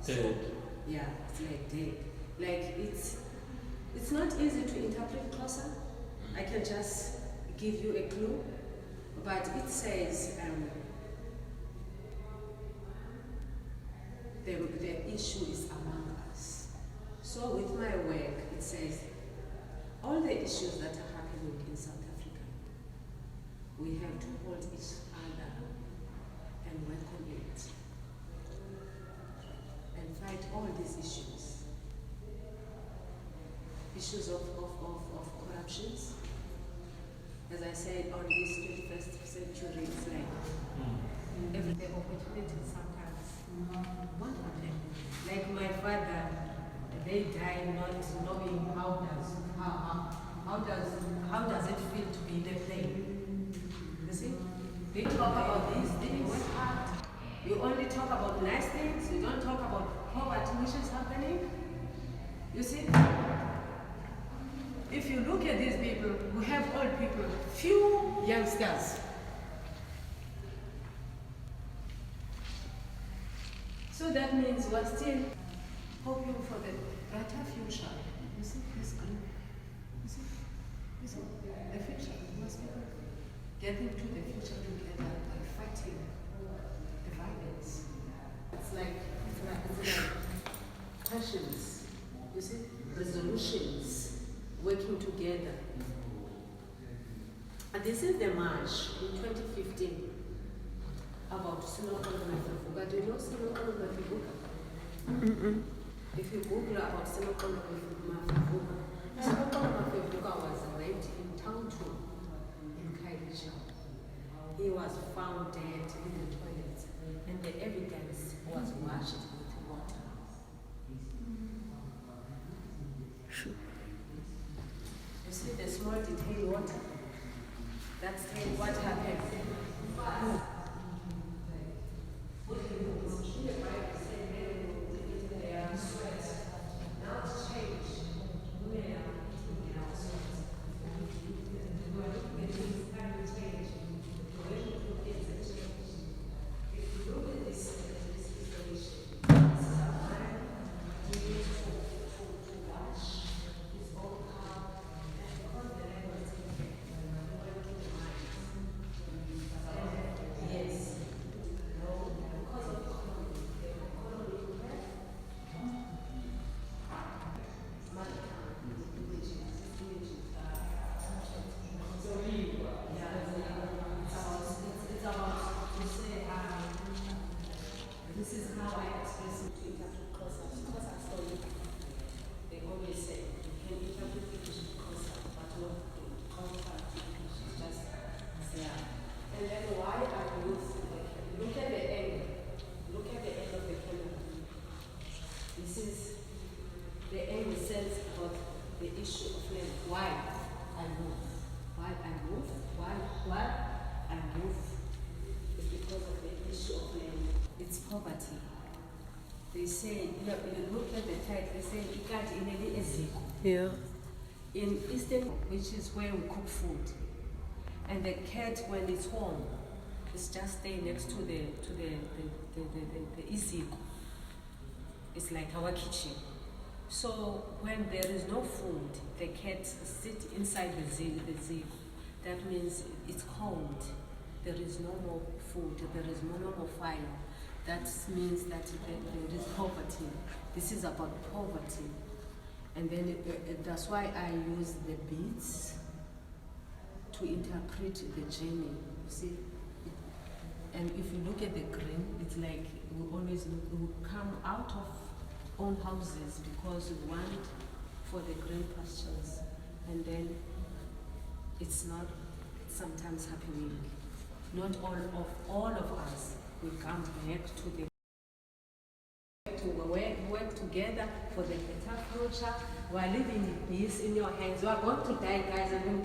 Dead. Yeah, it's like dead. Like it's not easy to interpret Xhosa. I can just give you a clue, but it says the issue is among us. So with my work, it says all the issues that are happening in South Africa, we have to hold each other and work on it and fight all these issues. Issues of corruptions. As I said, on this 21st century, it's like every the opportunity sometimes won't happen. Like my father, they die not knowing how does it feel to be in a plane. You see? They talk about these things. You only talk about nice things, you don't talk about poverty which is happening. You see? If you look at these people, we have old people, few youngsters. So that means we're still hoping for the better future. You see this group? You see the future. We must be getting to the future together by fighting the violence. It's like passions. You see, resolutions. Working together. And this is the march in 2015 about Sinokolo Mafivuka. Do you know Sinokolo Mafivuka? If you Google about Sinokolo Mafivuka, Sinokolo Mafivuka was raped in Taunton in Khayelitsha. He was found dead in the toilet, and the evidence was washed with water. You see the small detail water? That's what happened. Now it's changed. This is how I express it to interpret Xhosa story. They always say you can interpret English in Xhosa, but not in Xhosa. It's just there. And then why I use look at the end. Look at the end of the camera. This is the end says about the issue of land. Why I move. Why I move. Why I move is because of the issue of land. It's poverty. They say, you look at the title, they say, Ikati ineli eziko. Yeah. In Eastern, which is where we cook food, and the cat, when it's home, it's just staying next to the iziko. It's like our kitchen. So when there is no food, the cats sit inside the ziko. That means it's cold. There is no more food. There is no more fire. That means that there is poverty. This is about poverty. And then that's why I use the beads to interpret the journey. You see? And if you look at the green, it's like we always look, we come out of own houses because we want for the green pastures. And then it's not sometimes happening. Not all of us will come back to the work together for the better future. We are leaving this in your hands. You are going to die, guys, and